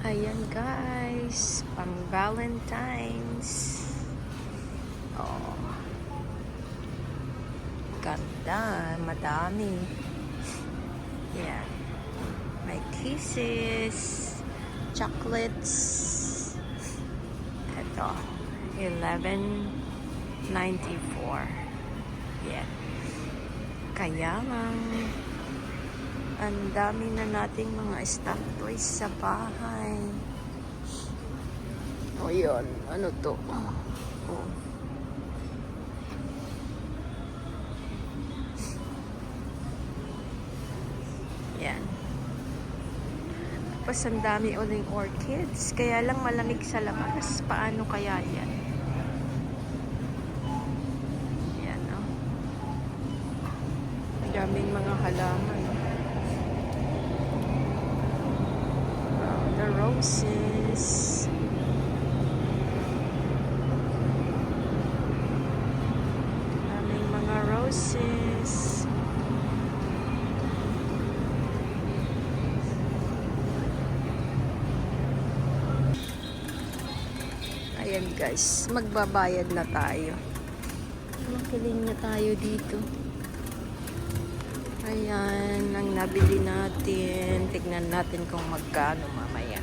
Ayan guys, pang Valentine's. Oh, ganda, madami. Yan. May kisses, chocolates. Ito, 11.94. Yan. Kaya lang, ang dami na nating mga stuffed toys sa bahay. O yun, ano to? Oh. Yan. Tapos ang dami uling orchids. Kaya lang malamig sa labas. Paano kaya yan? Yan, oh. Ang daming mga halaman. The roses. Daming mga roses. Ayan guys, magbabayad na tayo. Makiling na tayo dito. Ayan, ang nabili natin. Tignan natin kung magkano mamaya.